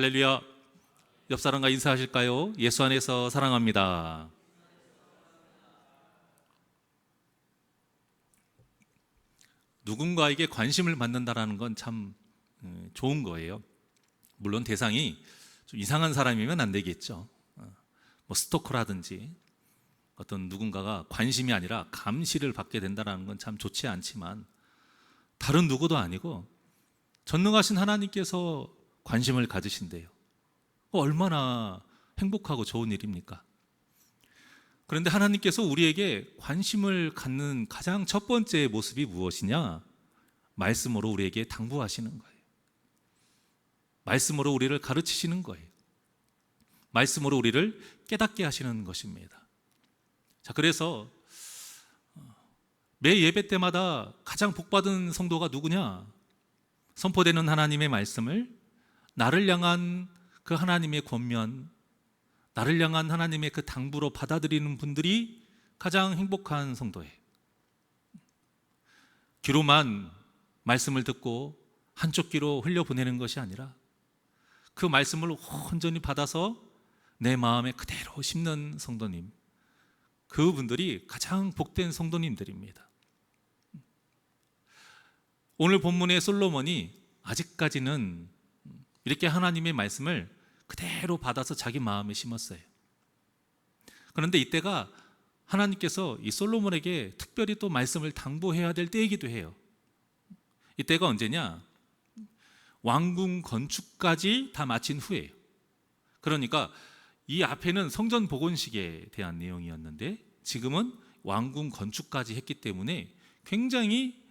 할렐루야. 옆 사람과 인사하실까요? 예수 안에서 사랑합니다. 누군가에게 관심을 받는다는 건 참 좋은 거예요. 물론 대상이 좀 이상한 사람이면 안 되겠죠. 뭐 스토커라든지 어떤 누군가가 관심이 아니라 감시를 받게 된다는 건 참 좋지 않지만, 다른 누구도 아니고 전능하신 하나님께서 관심을 가지신대요. 얼마나 행복하고 좋은 일입니까? 그런데 하나님께서 우리에게 관심을 갖는 가장 첫 번째 모습이 무엇이냐? 말씀으로 우리에게 당부하시는 거예요. 말씀으로 우리를 가르치시는 거예요. 말씀으로 우리를 깨닫게 하시는 것입니다. 자, 그래서 매 예배 때마다 가장 복받은 성도가 누구냐? 선포되는 하나님의 말씀을 나를 향한 그 하나님의 권면, 나를 향한 하나님의 그 당부로 받아들이는 분들이 가장 행복한 성도예요. 귀로만 말씀을 듣고 한쪽 귀로 흘려보내는 것이 아니라 그 말씀을 온전히 받아서 내 마음에 그대로 심는 성도님, 그분들이 가장 복된 성도님들입니다. 오늘 본문의 솔로몬이 아직까지는 이렇게 하나님의 말씀을 그대로 받아서 자기 마음에 심었어요. 그런데 이때가 하나님께서 이 솔로몬에게 특별히 또 말씀을 당부해야 될 때이기도 해요. 이때가 언제냐? 왕궁 건축까지 다 마친 후에요. 그러니까 이 앞에는 성전 복원식에 대한 내용이었는데 지금은 왕궁 건축까지 했기 때문에 굉장히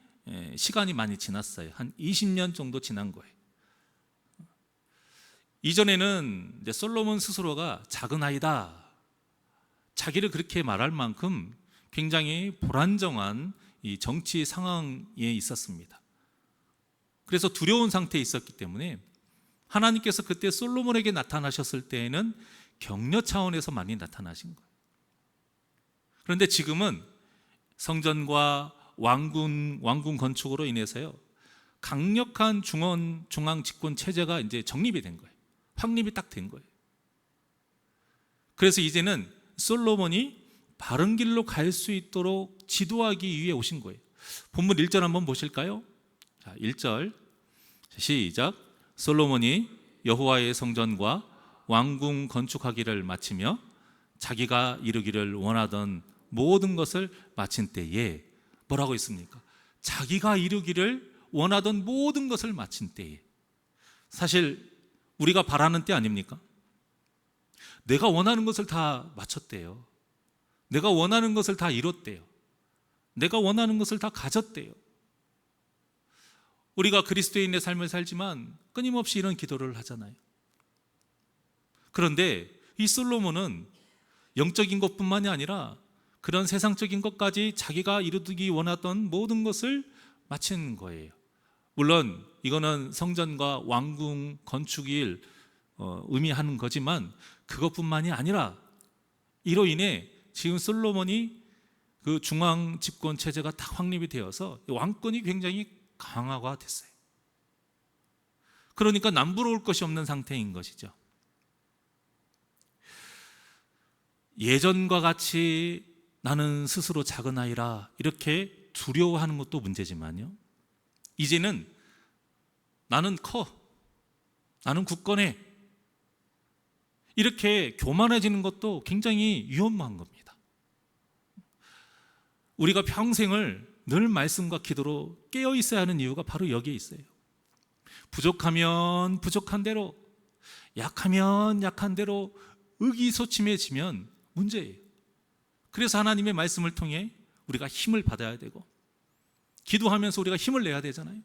시간이 많이 지났어요. 한 20년 정도 지난 거예요. 이전에는 이제 솔로몬 스스로가 작은 아이다, 자기를 그렇게 말할 만큼 굉장히 불안정한 이 정치 상황에 있었습니다. 그래서 두려운 상태에 있었기 때문에 하나님께서 그때 솔로몬에게 나타나셨을 때에는 격려 차원에서 많이 나타나신 거예요. 그런데 지금은 성전과 왕궁 건축으로 인해서요, 강력한 중앙 집권 체제가 이제 정립이 된 거예요. 확립이 딱 된 거예요. 그래서 이제는 솔로몬이 바른 길로 갈 수 있도록 지도하기 위해 오신 거예요. 본문 1절 한번 보실까요? 자, 1절 시작. 솔로몬이 여호와의 성전과 왕궁 건축하기를 마치며 자기가 이루기를 원하던 모든 것을 마친 때에, 뭐라고 있습니까? 자기가 이루기를 원하던 모든 것을 마친 때에. 사실 우리가 바라는 때 아닙니까? 내가 원하는 것을 다 마쳤대요. 내가 원하는 것을 다 이뤘대요. 내가 원하는 것을 다 가졌대요. 우리가 그리스도인의 삶을 살지만 끊임없이 이런 기도를 하잖아요. 그런데 이 솔로몬은 영적인 것뿐만이 아니라 그런 세상적인 것까지 자기가 이루기 원하던 모든 것을 마친 거예요. 물론 이거는 성전과 왕궁 건축을 의미하는 거지만 그것뿐만이 아니라 이로 인해 지금 솔로몬이 그 중앙 집권 체제가 다 확립이 되어서 왕권이 굉장히 강화가 됐어요. 그러니까 남부러울 것이 없는 상태인 것이죠. 예전과 같이 나는 스스로 작은 아이라 이렇게 두려워하는 것도 문제지만요, 이제는 나는 커, 나는 굳건해, 이렇게 교만해지는 것도 굉장히 위험한 겁니다. 우리가 평생을 늘 말씀과 기도로 깨어 있어야 하는 이유가 바로 여기에 있어요. 부족하면 부족한 대로, 약하면 약한 대로 의기소침해지면 문제예요. 그래서 하나님의 말씀을 통해 우리가 힘을 받아야 되고, 기도하면서 우리가 힘을 내야 되잖아요.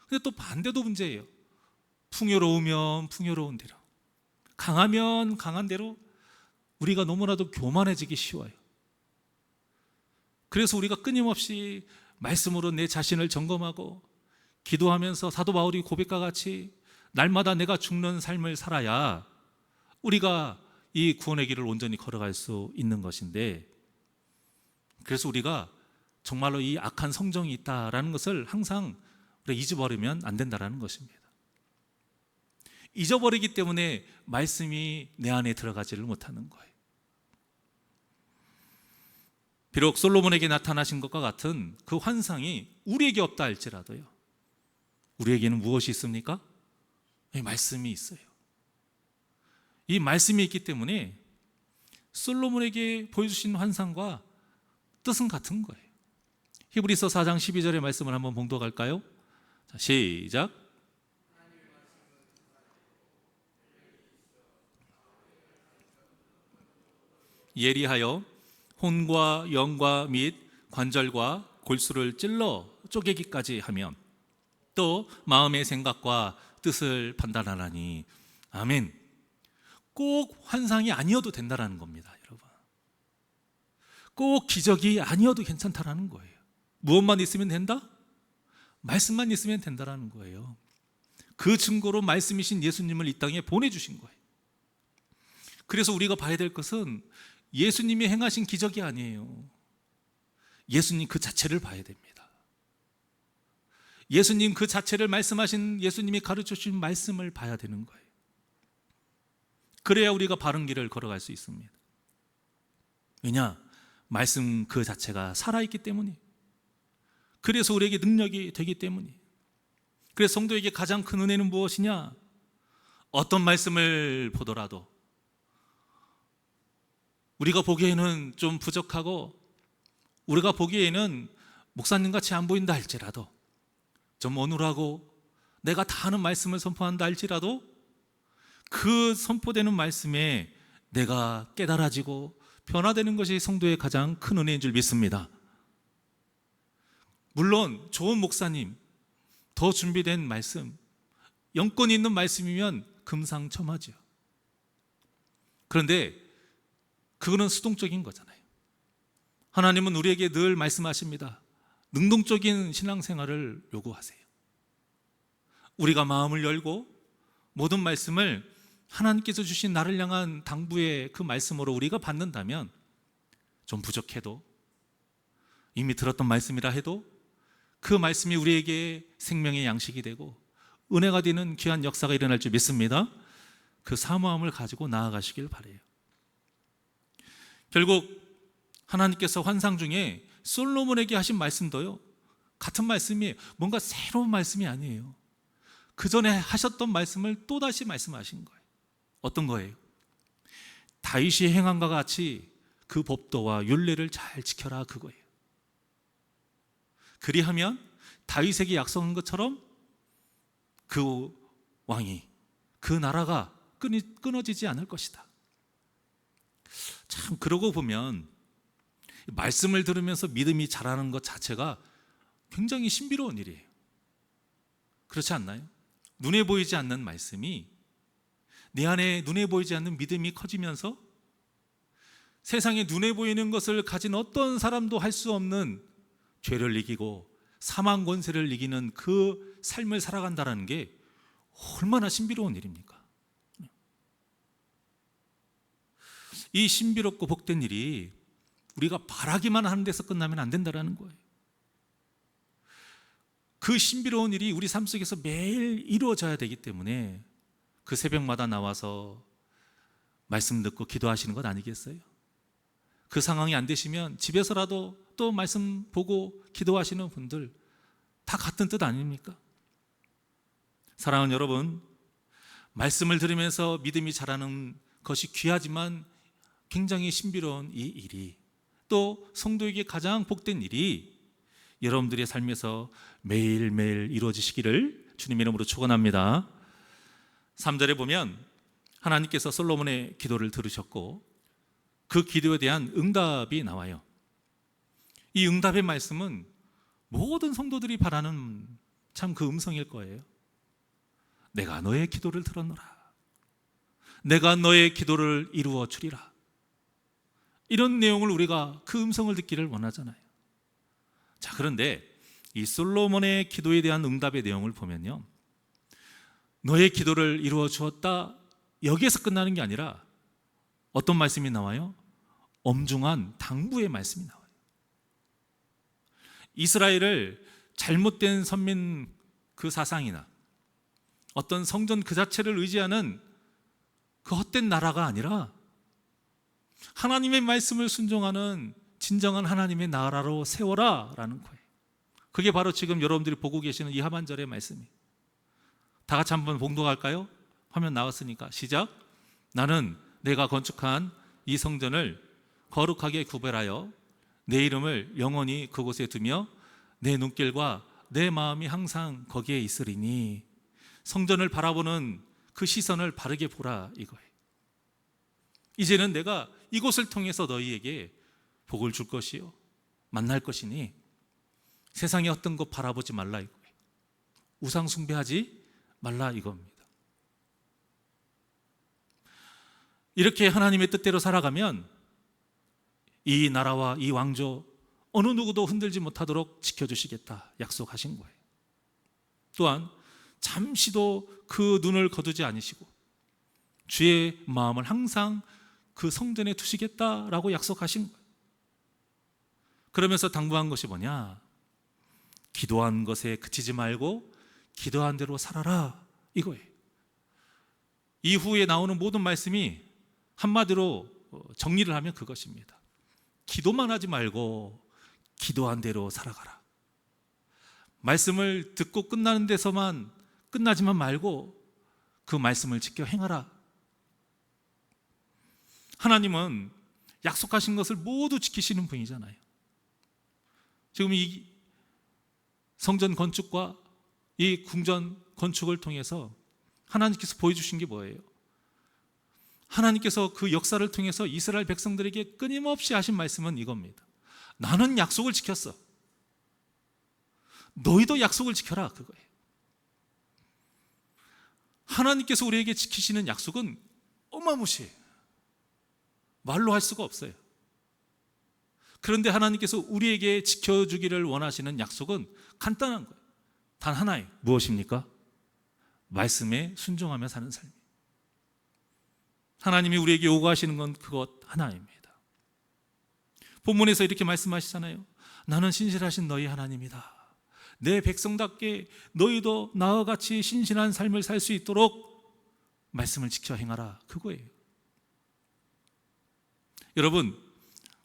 근데 또 반대도 문제예요. 풍요로우면 풍요로운 대로, 강하면 강한 대로 우리가 너무나도 교만해지기 쉬워요. 그래서 우리가 끊임없이 말씀으로 내 자신을 점검하고 기도하면서 사도 바울이 고백과 같이 날마다 내가 죽는 삶을 살아야 우리가 이 구원의 길을 온전히 걸어갈 수 있는 것인데, 그래서 우리가 정말로 이 악한 성정이 있다라는 것을 항상 우리가 잊어버리면 안 된다라는 것입니다. 잊어버리기 때문에 말씀이 내 안에 들어가지를 못하는 거예요. 비록 솔로몬에게 나타나신 것과 같은 그 환상이 우리에게 없다 할지라도요, 우리에게는 무엇이 있습니까? 이 말씀이 있어요. 이 말씀이 있기 때문에 솔로몬에게 보여주신 환상과 뜻은 같은 거예요. 히브리서 4장 12절의 말씀을 한번 봉독할까요? 자, 시작. 예리하여 혼과 영과 및 관절과 골수를 찔러 쪼개기까지 하면 또 마음의 생각과 뜻을 판단하나니. 아멘. 꼭 환상이 아니어도 된다라는 겁니다, 여러분. 꼭 기적이 아니어도 괜찮다라는 거예요. 무엇만 있으면 된다? 말씀만 있으면 된다라는 거예요. 그 증거로 말씀이신 예수님을 이 땅에 보내주신 거예요. 그래서 우리가 봐야 될 것은 예수님이 행하신 기적이 아니에요. 예수님 그 자체를 봐야 됩니다. 예수님 그 자체를 말씀하신, 예수님이 가르쳐 주신 말씀을 봐야 되는 거예요. 그래야 우리가 바른 길을 걸어갈 수 있습니다. 왜냐? 말씀 그 자체가 살아있기 때문이에요. 그래서 우리에게 능력이 되기 때문이에요. 그래서 성도에게 가장 큰 은혜는 무엇이냐? 어떤 말씀을 보더라도 우리가 보기에는 좀 부족하고 우리가 보기에는 목사님같이 안 보인다 할지라도, 좀 어눌하고 내가 다 아는 말씀을 선포한다 할지라도 그 선포되는 말씀에 내가 깨달아지고 변화되는 것이 성도의 가장 큰 은혜인 줄 믿습니다. 물론 좋은 목사님, 더 준비된 말씀, 영권이 있는 말씀이면 금상첨화죠. 그런데 그거는 수동적인 거잖아요. 하나님은 우리에게 늘 말씀하십니다. 능동적인 신앙생활을 요구하세요. 우리가 마음을 열고 모든 말씀을 하나님께서 주신 나를 향한 당부의 그 말씀으로 우리가 받는다면, 좀 부족해도, 이미 들었던 말씀이라 해도 그 말씀이 우리에게 생명의 양식이 되고 은혜가 되는 귀한 역사가 일어날 줄 믿습니다. 그 사모함을 가지고 나아가시길 바라요. 결국 하나님께서 환상 중에 솔로몬에게 하신 말씀도요, 같은 말씀이에요. 뭔가 새로운 말씀이 아니에요. 그 전에 하셨던 말씀을 또다시 말씀하신 거예요. 어떤 거예요? 다윗이 행함과 같이 그 법도와 율례를 잘 지켜라, 그거예요. 그리하면 다윗에게 약속한 것처럼 그 왕이, 그 나라가 끊어지지 않을 것이다. 참, 그러고 보면 말씀을 들으면서 믿음이 자라는 것 자체가 굉장히 신비로운 일이에요. 그렇지 않나요? 눈에 보이지 않는 말씀이 내 안에 눈에 보이지 않는 믿음이 커지면서 세상에 눈에 보이는 것을 가진 어떤 사람도 할 수 없는 죄를 이기고 사망 권세를 이기는 그 삶을 살아간다는 게 얼마나 신비로운 일입니까? 이 신비롭고 복된 일이 우리가 바라기만 하는 데서 끝나면 안 된다는 거예요. 그 신비로운 일이 우리 삶 속에서 매일 이루어져야 되기 때문에 그 새벽마다 나와서 말씀 듣고 기도하시는 것 아니겠어요? 그 상황이 안 되시면 집에서라도 또 말씀 보고 기도하시는 분들 다 같은 뜻 아닙니까? 사랑하는 여러분, 말씀을 들으면서 믿음이 자라는 것이 귀하지만 굉장히 신비로운 이 일이, 또 성도에게 가장 복된 일이 여러분들의 삶에서 매일매일 이루어지시기를 주님의 이름으로 축원합니다. 3절에 보면 하나님께서 솔로몬의 기도를 들으셨고 그 기도에 대한 응답이 나와요. 이 응답의 말씀은 모든 성도들이 바라는 참 그 음성일 거예요. 내가 너의 기도를 들었노라. 내가 너의 기도를 이루어 주리라. 이런 내용을 우리가 그 음성을 듣기를 원하잖아요. 자, 그런데 이 솔로몬의 기도에 대한 응답의 내용을 보면요, 너의 기도를 이루어 주었다, 여기에서 끝나는 게 아니라 어떤 말씀이 나와요? 엄중한 당부의 말씀이 나와요. 이스라엘을 잘못된 선민 그 사상이나 어떤 성전 그 자체를 의지하는 그 헛된 나라가 아니라 하나님의 말씀을 순종하는 진정한 하나님의 나라로 세워라 라는 거예요. 그게 바로 지금 여러분들이 보고 계시는 이 하반절의 말씀이에요. 다 같이 한번 봉독할까요? 화면 나왔으니까 시작. 나는 내가 건축한 이 성전을 거룩하게 구별하여 내 이름을 영원히 그곳에 두며 내 눈길과 내 마음이 항상 거기에 있으리니. 성전을 바라보는 그 시선을 바르게 보라 이거예요. 이제는 내가 이곳을 통해서 너희에게 복을 줄 것이요 만날 것이니 세상의 어떤 것 바라보지 말라 이거예요. 우상 숭배하지 말라 이겁니다. 이렇게 하나님의 뜻대로 살아가면 이 나라와 이 왕조 어느 누구도 흔들지 못하도록 지켜주시겠다 약속하신 거예요. 또한 잠시도 그 눈을 거두지 않으시고 주의 마음을 항상 그 성전에 두시겠다라고 약속하신 거예요. 그러면서 당부한 것이 뭐냐? 기도한 것에 그치지 말고 기도한 대로 살아라 이거예요. 이후에 나오는 모든 말씀이 한마디로 정리를 하면 그것입니다. 기도만 하지 말고 기도한 대로 살아가라. 말씀을 듣고 끝나는 데서만 끝나지만 말고 그 말씀을 지켜 행하라. 하나님은 약속하신 것을 모두 지키시는 분이잖아요. 지금 이 성전 건축과 이 궁전 건축을 통해서 하나님께서 보여주신 게 뭐예요? 하나님께서 그 역사를 통해서 이스라엘 백성들에게 끊임없이 하신 말씀은 이겁니다. 나는 약속을 지켰어. 너희도 약속을 지켜라 그거예요. 하나님께서 우리에게 지키시는 약속은 어마무시해요. 말로 할 수가 없어요. 그런데 하나님께서 우리에게 지켜주기를 원하시는 약속은 간단한 거예요. 단 하나예요. 무엇입니까? 말씀에 순종하며 사는 삶이에요. 하나님이 우리에게 요구하시는 건 그것 하나입니다. 본문에서 이렇게 말씀하시잖아요. 나는 신실하신 너희 하나님이다. 내 백성답게 너희도 나와 같이 신실한 삶을 살 수 있도록 말씀을 지켜 행하라 그거예요. 여러분,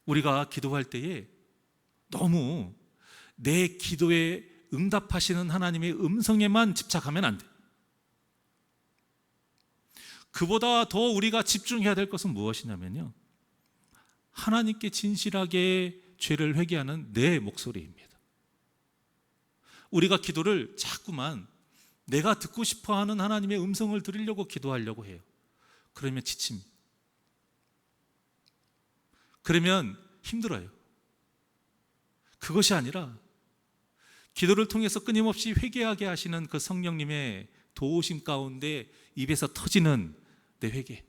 우리가 기도할 때에 너무 내 기도에 응답하시는 하나님의 음성에만 집착하면 안 돼요. 그보다 더 우리가 집중해야 될 것은 무엇이냐면요, 하나님께 진실하게 죄를 회개하는 내 목소리입니다. 우리가 기도를 자꾸만 내가 듣고 싶어하는 하나님의 음성을 들으려고 기도하려고 해요. 그러면 지칩니다. 그러면 힘들어요. 그것이 아니라 기도를 통해서 끊임없이 회개하게 하시는 그 성령님의 도우심 가운데 입에서 터지는 내 회개,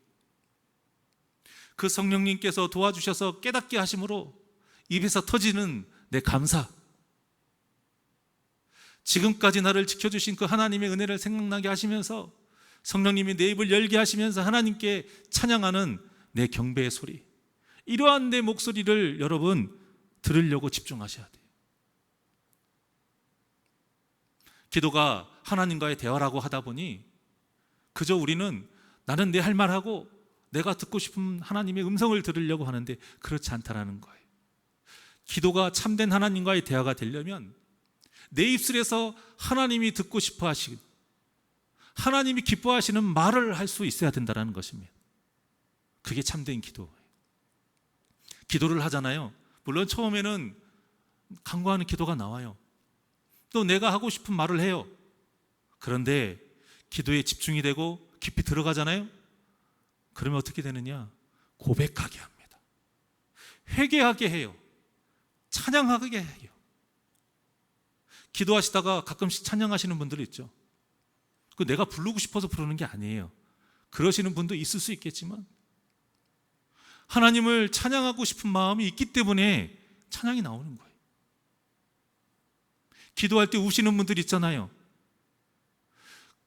그 성령님께서 도와주셔서 깨닫게 하심으로 입에서 터지는 내 감사, 지금까지 나를 지켜주신 그 하나님의 은혜를 생각나게 하시면서 성령님이 내 입을 열게 하시면서 하나님께 찬양하는 내 경배의 소리, 이러한 내 목소리를 여러분 들으려고 집중하셔야 돼요. 기도가 하나님과의 대화라고 하다 보니 그저 우리는 나는 내 할 말하고 내가 듣고 싶은 하나님의 음성을 들으려고 하는데 그렇지 않다라는 거예요. 기도가 참된 하나님과의 대화가 되려면 내 입술에서 하나님이 듣고 싶어 하시고 하나님이 기뻐하시는 말을 할 수 있어야 된다는 것입니다. 그게 참된 기도예요. 기도를 하잖아요. 물론 처음에는 간구하는 기도가 나와요. 또 내가 하고 싶은 말을 해요. 그런데 기도에 집중이 되고 깊이 들어가잖아요. 그러면 어떻게 되느냐? 고백하게 합니다. 회개하게 해요. 찬양하게 해요. 기도하시다가 가끔씩 찬양하시는 분들 있죠. 그 내가 부르고 싶어서 부르는 게 아니에요. 그러시는 분도 있을 수 있겠지만 하나님을 찬양하고 싶은 마음이 있기 때문에 찬양이 나오는 거예요. 기도할 때 우시는 분들 있잖아요.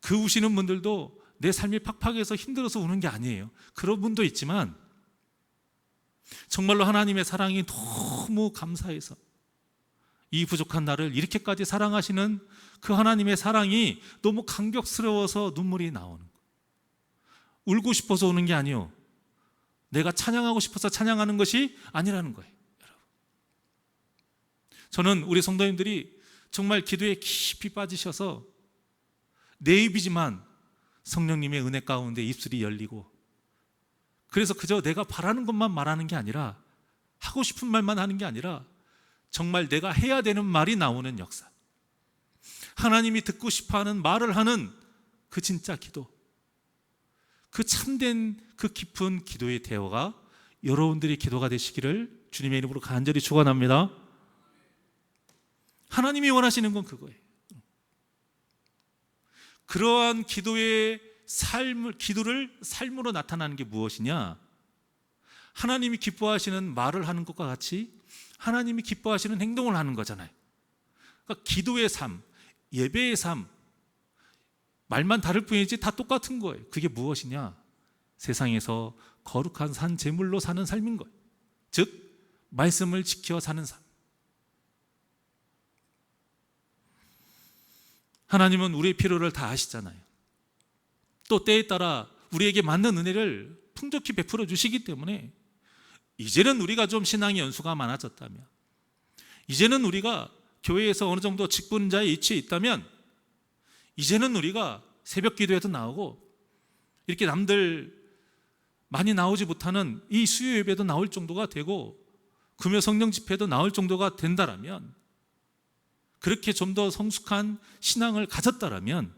그 우시는 분들도 내 삶이 팍팍해서 힘들어서 우는 게 아니에요. 그런 분도 있지만 정말로 하나님의 사랑이 너무 감사해서 이 부족한 나를 이렇게까지 사랑하시는 그 하나님의 사랑이 너무 감격스러워서 눈물이 나오는 거예요. 울고 싶어서 우는 게 아니요, 내가 찬양하고 싶어서 찬양하는 것이 아니라는 거예요. 여러분, 저는 우리 성도님들이 정말 기도에 깊이 빠지셔서 내 입이지만 성령님의 은혜 가운데 입술이 열리고, 그래서 그저 내가 바라는 것만 말하는 게 아니라, 하고 싶은 말만 하는 게 아니라 정말 내가 해야 되는 말이 나오는 역사, 하나님이 듣고 싶어하는 말을 하는 그 진짜 기도, 그 참된 그 깊은 기도의 대화가 여러분들의 기도가 되시기를 주님의 이름으로 간절히 축원합니다. 하나님이 원하시는 건 그거예요. 그러한 기도의 기도를 삶으로 나타나는 게 무엇이냐? 하나님이 기뻐하시는 말을 하는 것과 같이 하나님이 기뻐하시는 행동을 하는 거잖아요. 그러니까 기도의 삶, 예배의 삶, 말만 다를 뿐이지 다 똑같은 거예요. 그게 무엇이냐? 세상에서 거룩한 산 제물로 사는 삶인 거예요. 즉 말씀을 지켜 사는 삶. 하나님은 우리의 필요를 다 아시잖아요. 또 때에 따라 우리에게 맞는 은혜를 풍족히 베풀어 주시기 때문에 이제는 우리가 좀 신앙의 연수가 많아졌다면, 이제는 우리가 교회에서 어느 정도 직분자의 위치에 있다면, 이제는 우리가 새벽 기도에도 나오고 이렇게 남들 많이 나오지 못하는 이 수요 예배도 나올 정도가 되고 금요 성령 집회도 나올 정도가 된다라면, 그렇게 좀 더 성숙한 신앙을 가졌다라면,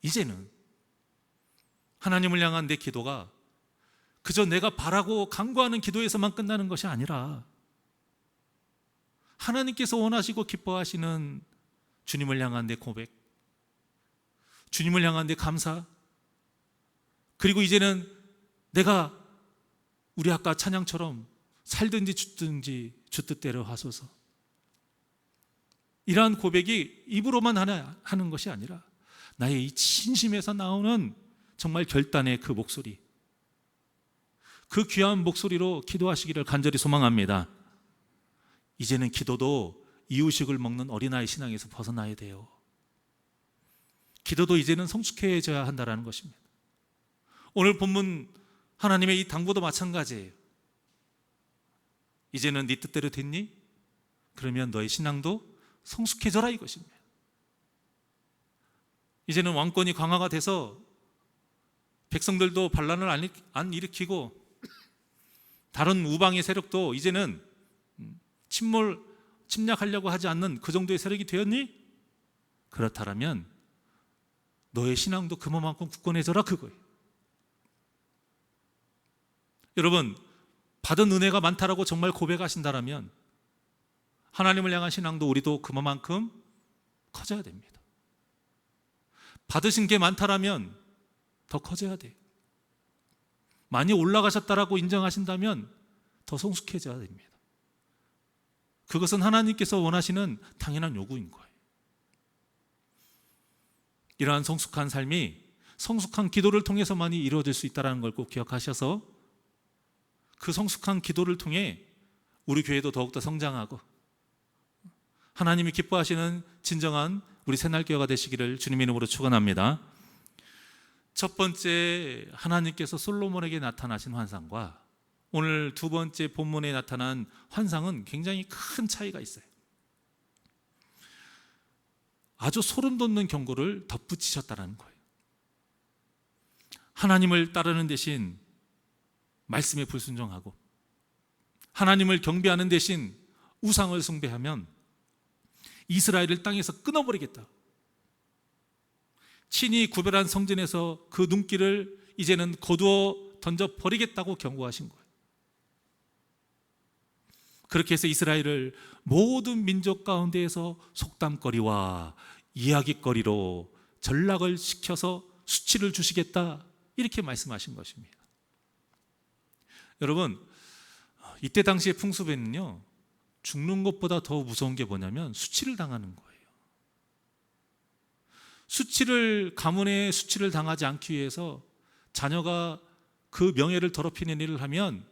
이제는 하나님을 향한 내 기도가 그저 내가 바라고 간구하는 기도에서만 끝나는 것이 아니라 하나님께서 원하시고 기뻐하시는 주님을 향한 내 고백, 주님을 향한 내 감사, 그리고 이제는 내가 우리 아까 찬양처럼 살든지 죽든지 주 뜻대로 하소서, 이러한 고백이 입으로만 하는 것이 아니라 나의 이 진심에서 나오는 정말 결단의 그 목소리, 그 귀한 목소리로 기도하시기를 간절히 소망합니다. 이제는 기도도 이유식을 먹는 어린아이 신앙에서 벗어나야 돼요. 기도도 이제는 성숙해져야 한다는 것입니다. 오늘 본문 하나님의 이 당부도 마찬가지예요. 이제는 네 뜻대로 됐니? 그러면 너의 신앙도 성숙해져라 이것입니다. 이제는 왕권이 강화가 돼서 백성들도 반란을 안 일으키고 다른 우방의 세력도 이제는 침략하려고 하지 않는 그 정도의 세력이 되었니? 그렇다면 너의 신앙도 그만큼 굳건해져라 그거예요. 여러분, 받은 은혜가 많다라고 정말 고백하신다라면 하나님을 향한 신앙도 우리도 그만큼 커져야 됩니다. 받으신 게 많다라면 더 커져야 돼요. 많이 올라가셨다라고 인정하신다면 더 성숙해져야 됩니다. 그것은 하나님께서 원하시는 당연한 요구인 거예요. 이러한 성숙한 삶이 성숙한 기도를 통해서만이 이루어질 수 있다는 걸 꼭 기억하셔서 그 성숙한 기도를 통해 우리 교회도 더욱더 성장하고 하나님이 기뻐하시는 진정한 우리 새날교회가 되시기를 주님의 이름으로 축원합니다. 첫 번째, 하나님께서 솔로몬에게 나타나신 환상과 오늘 두 번째 본문에 나타난 환상은 굉장히 큰 차이가 있어요. 아주 소름 돋는 경고를 덧붙이셨다는 거예요. 하나님을 따르는 대신 말씀에 불순종하고 하나님을 경배하는 대신 우상을 숭배하면 이스라엘을 땅에서 끊어버리겠다. 친히 구별한 성전에서 그 눈길을 이제는 거두어 던져버리겠다고 경고하신 거예요. 그렇게 해서 이스라엘을 모든 민족 가운데에서 속담거리와 이야기거리로 전락을 시켜서 수치를 주시겠다, 이렇게 말씀하신 것입니다. 여러분, 이때 당시의 풍습에는요, 죽는 것보다 더 무서운 게 뭐냐면 수치를 당하는 거예요. 가문의 수치를 당하지 않기 위해서 자녀가 그 명예를 더럽히는 일을 하면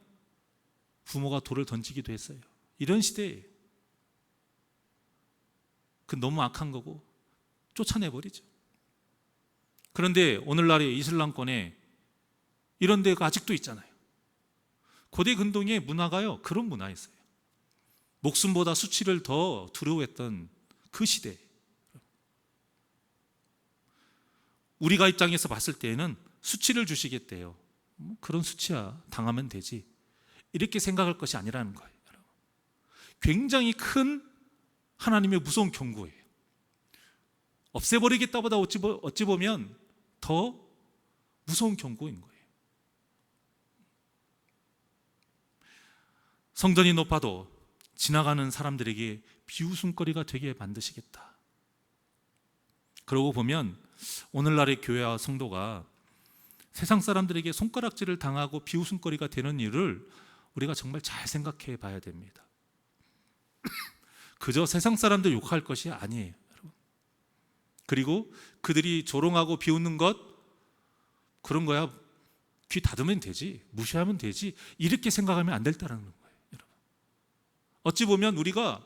부모가 돌을 던지기도 했어요. 이런 시대에 그 너무 악한 거고 쫓아내버리죠. 그런데 오늘날의 이슬람권에 이런 데가 아직도 있잖아요. 고대 근동의 문화가요, 그런 문화였어요. 목숨보다 수치를 더 두려워했던 그 시대. 우리가 입장에서 봤을 때에는 수치를 주시겠대요. 그런 수치야, 당하면 되지, 이렇게 생각할 것이 아니라는 거예요. 굉장히 큰 하나님의 무서운 경고예요. 없애버리겠다보다 어찌 보면 더 무서운 경고인 거예요. 성전이 높아도 지나가는 사람들에게 비웃음거리가 되게 만드시겠다. 그러고 보면 오늘날의 교회와 성도가 세상 사람들에게 손가락질을 당하고 비웃음거리가 되는 일을 우리가 정말 잘 생각해 봐야 됩니다. 그저 세상 사람들 욕할 것이 아니에요, 여러분. 그리고 그들이 조롱하고 비웃는 것, 그런 거야 귀 닫으면 되지, 무시하면 되지, 이렇게 생각하면 안 된다는 거예요, 여러분. 어찌 보면 우리가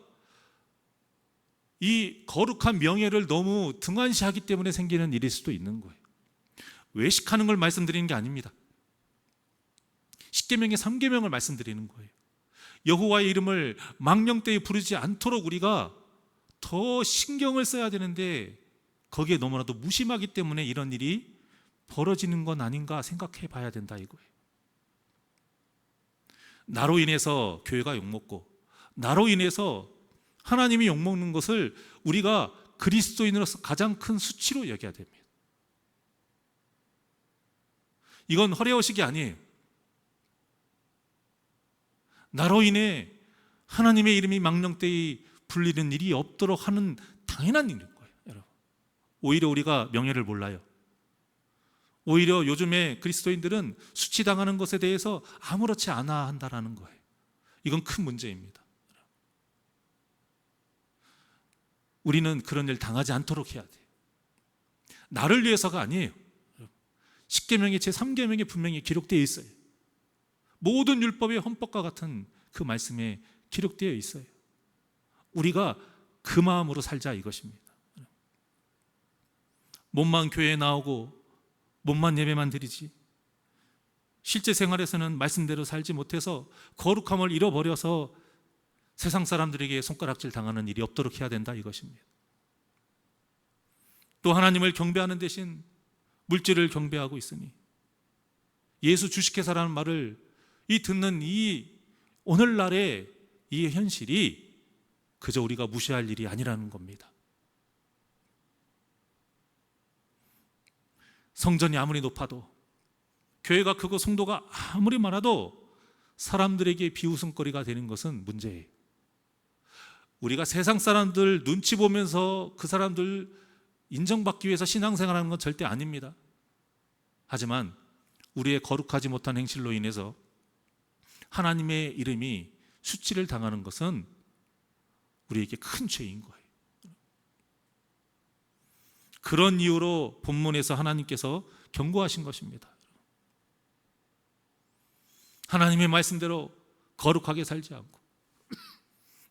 이 거룩한 명예를 너무 등한시하기 때문에 생기는 일일 수도 있는 거예요. 외식하는 걸 말씀드리는 게 아닙니다. 십계명의 3계명을 말씀드리는 거예요. 여호와의 이름을 망령되이 부르지 않도록 우리가 더 신경을 써야 되는데 거기에 너무나도 무심하기 때문에 이런 일이 벌어지는 건 아닌가 생각해 봐야 된다, 이거예요. 나로 인해서 교회가 욕먹고 나로 인해서 하나님이 욕먹는 것을 우리가 그리스도인으로서 가장 큰 수치로 여겨야 됩니다. 이건 허례허식이 아니에요. 나로 인해 하나님의 이름이 망령되이 불리는 일이 없도록 하는 당연한 일인 거예요, 여러분. 오히려 우리가 명예를 몰라요. 오히려 요즘에 그리스도인들은 수치당하는 것에 대해서 아무렇지 않아 한다는 거예요. 이건 큰 문제입니다. 우리는 그런 일 당하지 않도록 해야 돼요. 나를 위해서가 아니에요. 십계명의 제3계명에 분명히 기록되어 있어요. 모든 율법의 헌법과 같은 그 말씀에 기록되어 있어요. 우리가 그 마음으로 살자, 이것입니다. 몸만 교회에 나오고 몸만 예배만 드리지, 실제 생활에서는 말씀대로 살지 못해서 거룩함을 잃어버려서 세상 사람들에게 손가락질 당하는 일이 없도록 해야 된다, 이것입니다. 또 하나님을 경배하는 대신 물질을 경배하고 있으니 예수 주식회사라는 말을 듣는 이 오늘날의 이 현실이 그저 우리가 무시할 일이 아니라는 겁니다. 성전이 아무리 높아도, 교회가 크고 성도가 아무리 많아도 사람들에게 비웃음거리가 되는 것은 문제예요. 우리가 세상 사람들 눈치 보면서 그 사람들 인정받기 위해서 신앙생활하는 건 절대 아닙니다. 하지만 우리의 거룩하지 못한 행실로 인해서 하나님의 이름이 수치를 당하는 것은 우리에게 큰 죄인 거예요. 그런 이유로 본문에서 하나님께서 경고하신 것입니다. 하나님의 말씀대로 거룩하게 살지 않고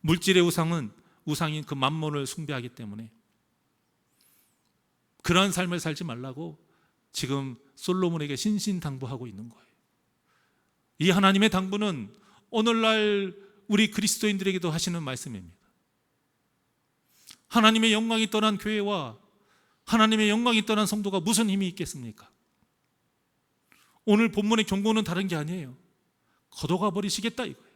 물질의 우상인 그 만몬을 숭배하기 때문에 그러한 삶을 살지 말라고 지금 솔로몬에게 신신당부하고 있는 거예요. 이 하나님의 당부는 오늘날 우리 그리스도인들에게도 하시는 말씀입니다. 하나님의 영광이 떠난 교회와 하나님의 영광이 떠난 성도가 무슨 힘이 있겠습니까? 오늘 본문의 경고는 다른 게 아니에요. 걷어가 버리시겠다, 이거예요.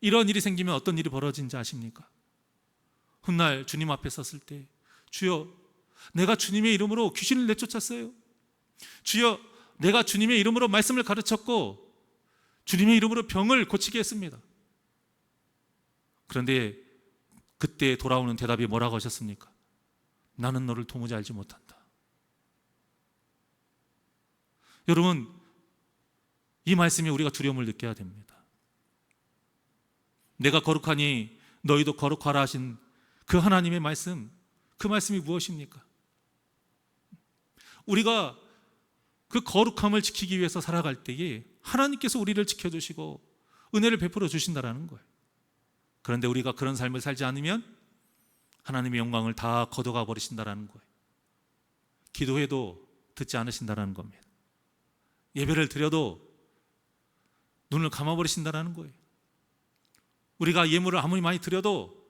이런 일이 생기면 어떤 일이 벌어진지 아십니까? 훗날 주님 앞에 섰을 때, 주여, 내가 주님의 이름으로 귀신을 내쫓았어요. 주여, 내가 주님의 이름으로 말씀을 가르쳤고 주님의 이름으로 병을 고치게 했습니다. 그런데 그때 돌아오는 대답이 뭐라고 하셨습니까? 나는 너를 도무지 알지 못한다. 여러분, 이 말씀에 우리가 두려움을 느껴야 됩니다. 내가 거룩하니 너희도 거룩하라 하신 그 하나님의 말씀, 그 말씀이 무엇입니까? 우리가 그 거룩함을 지키기 위해서 살아갈 때에 하나님께서 우리를 지켜주시고 은혜를 베풀어 주신다는 거예요. 그런데 우리가 그런 삶을 살지 않으면 하나님의 영광을 다 걷어가 버리신다라는 거예요. 기도해도 듣지 않으신다라는 겁니다. 예배를 드려도 눈을 감아버리신다라는 거예요. 우리가 예물을 아무리 많이 드려도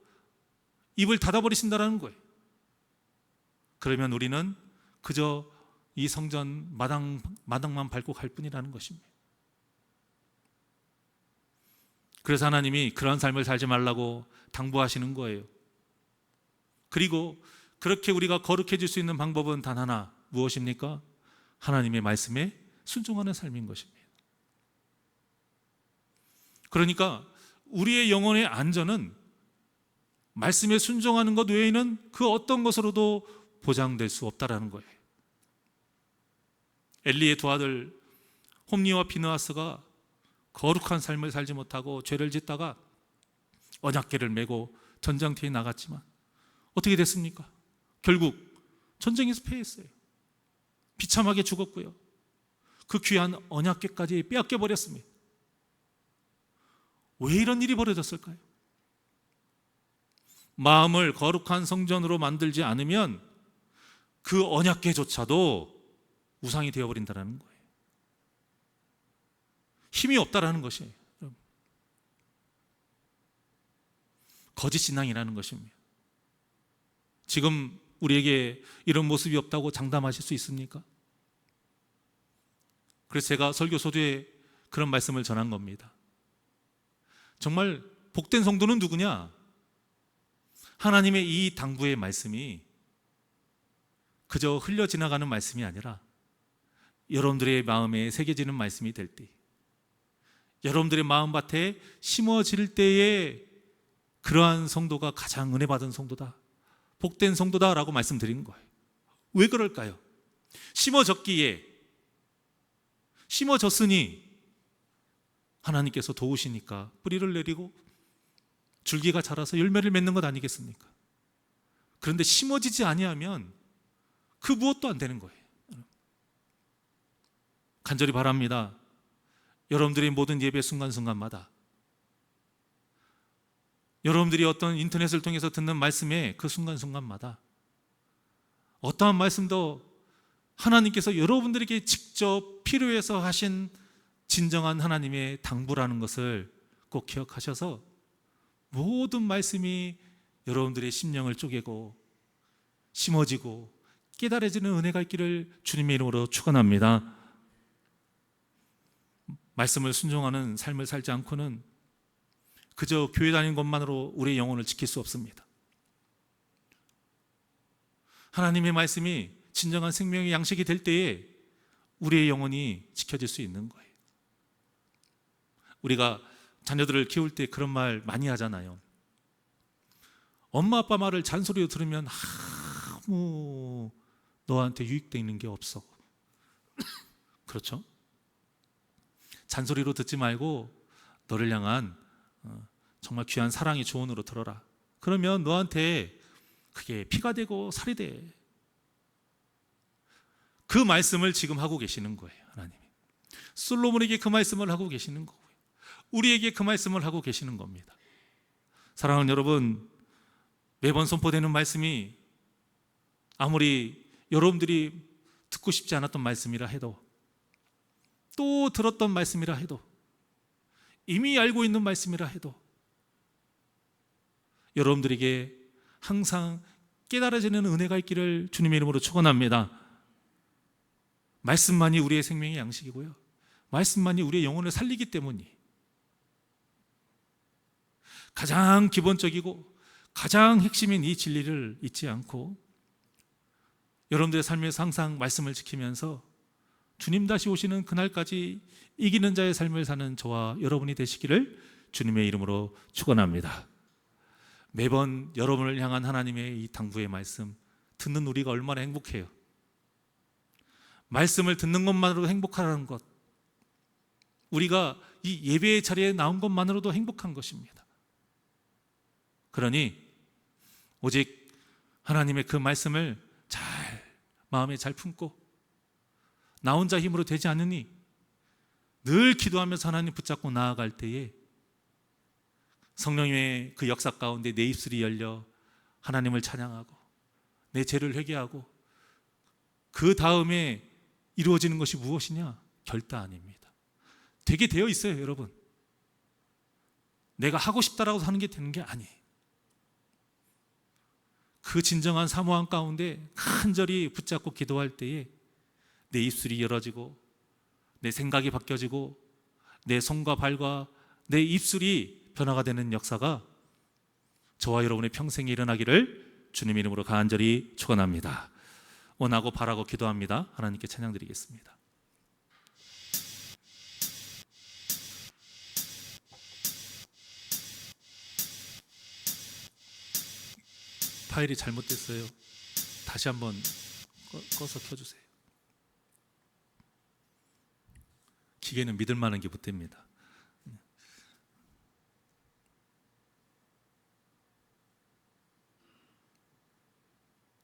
입을 닫아버리신다라는 거예요. 그러면 우리는 그저 이 성전 마당만 밟고 갈 뿐이라는 것입니다. 그래서 하나님이 그런 삶을 살지 말라고 당부하시는 거예요. 그리고 그렇게 우리가 거룩해질 수 있는 방법은 단 하나, 무엇입니까? 하나님의 말씀에 순종하는 삶인 것입니다. 그러니까 우리의 영혼의 안전은 말씀에 순종하는 것 외에는 그 어떤 것으로도 보장될 수 없다라는 거예요. 엘리의 두 아들 홈니와 비느하스가 거룩한 삶을 살지 못하고 죄를 짓다가 언약궤를 메고 전장터에 나갔지만 어떻게 됐습니까? 결국 전쟁에서 패했어요. 비참하게 죽었고요. 그 귀한 언약궤까지 빼앗겨 버렸습니다. 왜 이런 일이 벌어졌을까요? 마음을 거룩한 성전으로 만들지 않으면 그 언약궤조차도 우상이 되어버린다는 거예요. 힘이 없다라는 것이에요. 거짓 신앙이라는 것입니다. 지금 우리에게 이런 모습이 없다고 장담하실 수 있습니까? 그래서 제가 설교 소두에 그런 말씀을 전한 겁니다. 정말 복된 성도는 누구냐? 하나님의 이 당부의 말씀이 그저 흘려 지나가는 말씀이 아니라 여러분들의 마음에 새겨지는 말씀이 될 때, 여러분들의 마음밭에 심어질 때에 그러한 성도가 가장 은혜 받은 성도다, 복된 성도다라고 말씀드린 거예요. 왜 그럴까요? 심어졌으니 하나님께서 도우시니까 뿌리를 내리고 줄기가 자라서 열매를 맺는 것 아니겠습니까? 그런데 심어지지 아니하면 그 무엇도 안 되는 거예요. 간절히 바랍니다. 여러분들의 모든 예배 순간순간마다 여러분들이 어떤 인터넷을 통해서 듣는 말씀의 그 순간순간마다 어떠한 말씀도 하나님께서 여러분들에게 직접 필요해서 하신 진정한 하나님의 당부라는 것을 꼭 기억하셔서 모든 말씀이 여러분들의 심령을 쪼개고 심어지고 깨달아지는 은혜가 있기를 주님의 이름으로 축원합니다. 말씀을 순종하는 삶을 살지 않고는 그저 교회 다니는 것만으로 우리의 영혼을 지킬 수 없습니다. 하나님의 말씀이 진정한 생명의 양식이 될 때에 우리의 영혼이 지켜질 수 있는 거예요. 우리가 자녀들을 키울 때 그런 말 많이 하잖아요. 엄마 아빠 말을 잔소리로 들으면 아무 너한테 유익되는 게 없어. 그렇죠? 잔소리로 듣지 말고 너를 향한 정말 귀한 사랑의 조언으로 들어라. 그러면 너한테 그게 피가 되고 살이 돼. 그 말씀을 지금 하고 계시는 거예요. 하나님이 솔로몬에게 그 말씀을 하고 계시는 거고요. 우리에게 그 말씀을 하고 계시는 겁니다. 사랑하는 여러분, 매번 선포되는 말씀이 아무리 여러분들이 듣고 싶지 않았던 말씀이라 해도, 또 들었던 말씀이라 해도, 이미 알고 있는 말씀이라 해도 여러분들에게 항상 깨달아지는 은혜가 있기를 주님의 이름으로 축원합니다. 말씀만이 우리의 생명의 양식이고요, 말씀만이 우리의 영혼을 살리기 때문이 가장 기본적이고 가장 핵심인 이 진리를 잊지 않고 여러분들의 삶에서 항상 말씀을 지키면서 주님 다시 오시는 그날까지 이기는 자의 삶을 사는 저와 여러분이 되시기를 주님의 이름으로 축원합니다. 매번 여러분을 향한 하나님의 이 당부의 말씀 듣는 우리가 얼마나 행복해요. 말씀을 듣는 것만으로도 행복하다는 것, 우리가 이 예배의 자리에 나온 것만으로도 행복한 것입니다. 그러니 오직 하나님의 그 말씀을 마음에 잘 품고 나 혼자 힘으로 되지 않으니 늘 기도하면서 하나님 붙잡고 나아갈 때에 성령님의 그 역사 가운데 내 입술이 열려 하나님을 찬양하고 내 죄를 회개하고 그 다음에 이루어지는 것이 무엇이냐? 결단입니다. 되게 되어 있어요, 여러분. 내가 하고 싶다라고 하는 게 되는 게 아니에요. 그 진정한 사모함 가운데 간절히 붙잡고 기도할 때에 내 입술이 열어지고 내 생각이 바뀌어지고 내 손과 발과 내 입술이 변화가 되는 역사가 저와 여러분의 평생에 일어나기를 주님 이름으로 간절히 축원합니다. 원하고 바라고 기도합니다. 하나님께 찬양드리겠습니다. 파일이 잘못됐어요. 다시 한번 꺼서 켜주세요. 기계는 믿을 만한 게 못 됩니다.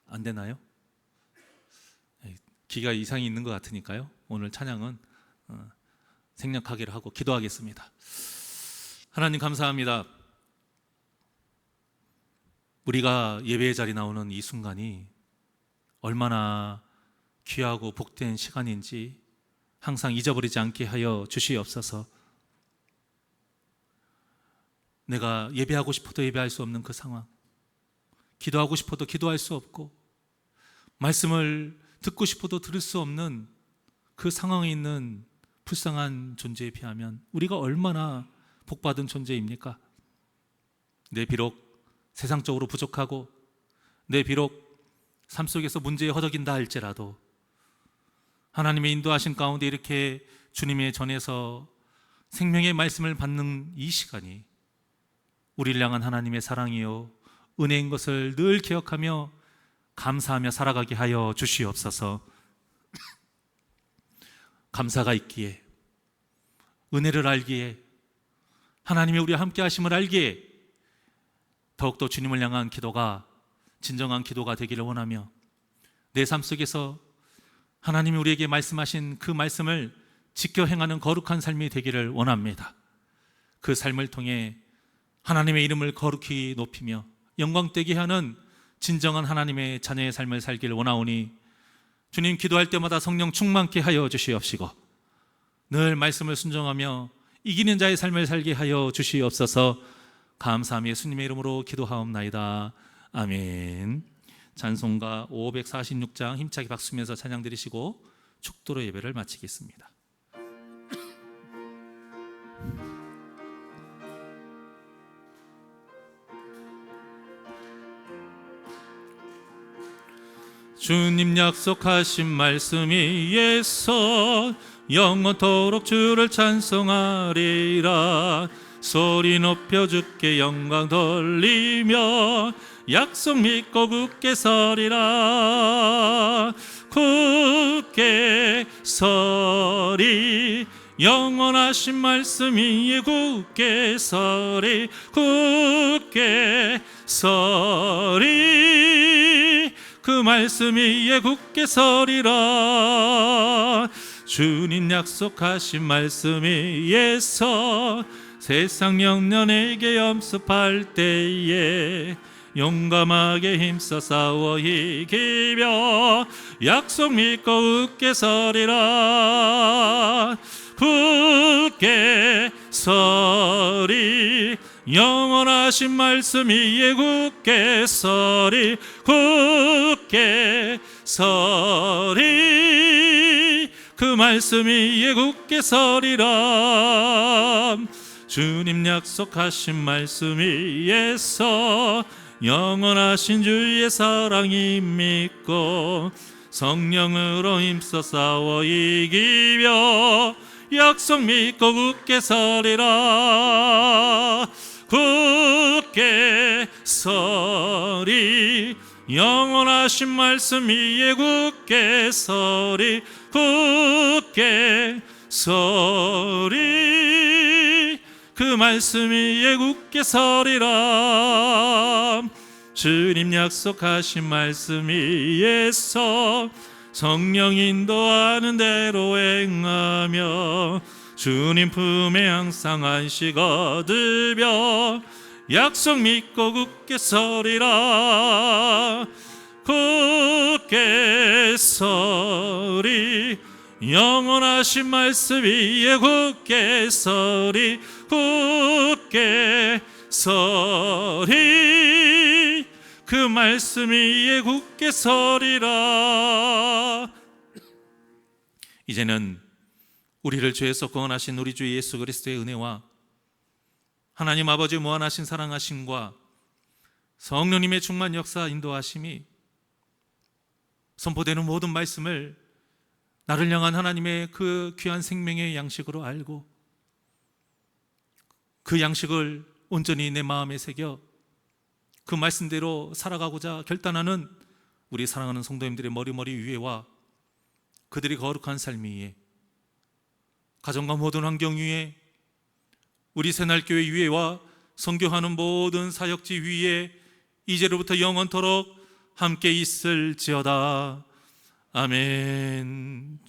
안 되나요? 기가 이상이 있는 것 같으니까요. 오늘 찬양은 생략하기로 하고 기도하겠습니다. 하나님 감사합니다. 우리가 예배의 자리 나오는 이 순간이 얼마나 귀하고 복된 시간인지 항상 잊어버리지 않게 하여 주시옵소서. 내가 예배하고 싶어도 예배할 수 없는 그 상황, 기도하고 싶어도 기도할 수 없고 말씀을 듣고 싶어도 들을 수 없는 그 상황에 있는 불쌍한 존재에 비하면 우리가 얼마나 복받은 존재입니까? 내 비록 세상적으로 부족하고 내 비록 삶 속에서 문제에 허덕인다 할지라도 하나님의 인도하신 가운데 이렇게 주님의 전에서 생명의 말씀을 받는 이 시간이 우리를 향한 하나님의 사랑이요 은혜인 것을 늘 기억하며 감사하며 살아가게 하여 주시옵소서. 감사가 있기에, 은혜를 알기에, 하나님이 우리와 함께 하심을 알기에 더욱더 주님을 향한 기도가 진정한 기도가 되기를 원하며 내 삶 속에서 하나님이 우리에게 말씀하신 그 말씀을 지켜 행하는 거룩한 삶이 되기를 원합니다. 그 삶을 통해 하나님의 이름을 거룩히 높이며 영광되게 하는 진정한 하나님의 자녀의 삶을 살기를 원하오니 주님, 기도할 때마다 성령 충만케 하여 주시옵시고 늘 말씀을 순종하며 이기는 자의 삶을 살게 하여 주시옵소서. 감사하며 예수님의 이름으로 기도하옵나이다. 아멘. 찬송가 546장 힘차게 박수면서 찬양 드리시고 축도로 예배를 마치겠습니다. 주님 약속하신 말씀이 예서 영원토록 주를 찬송하리라. 소리 높여 주께 영광 돌리며 약속 믿고 굳게 서리라. 굳게 서리 영원하신 말씀이 굳게 서리. 굳게 서리 그 말씀이 굳게 서리라. 주님 약속하신 말씀이 예서 세상 영년에게 염습할 때에 용감하게 힘써 싸워 이기며 약속 믿고 굳게 서리라. 굳게 서리 영원하신 말씀이 굳게 서리. 굳게 서리 그 말씀이 굳게 서리라. 주님 약속하신 말씀이 예서 영원하신 주의 사랑이 믿고 성령으로 힘써 싸워 이기며 약속 믿고 굳게 서리라. 굳게 서리 영원하신 말씀이 굳게 서리. 굳게 서리 그 말씀이 굳게 서리라. 주님 약속하신 말씀이 예서 성령 인도하는 대로 행하며 주님 품에 항상 안식 얻으며 약속 믿고 굳게 서리라. 굳게 서리, 영원하신 말씀 위에 굳게 서리. 굳게 서리, 그 말씀 위에 굳게 서리라. 이제는 우리를 죄에서 구원하신 우리 주 예수 그리스도의 은혜와 하나님 아버지의 무한하신 사랑하심과 성령님의 충만 역사 인도하심이 선포되는 모든 말씀을 나를 향한 하나님의 그 귀한 생명의 양식으로 알고 그 양식을 온전히 내 마음에 새겨 그 말씀대로 살아가고자 결단하는 우리 사랑하는 성도님들의 머리 위에와 그들이 거룩한 삶 위에, 가정과 모든 환경 위에, 우리 새날교회 위에와 선교하는 모든 사역지 위에 이제로부터 영원토록 함께 있을지어다. 아멘.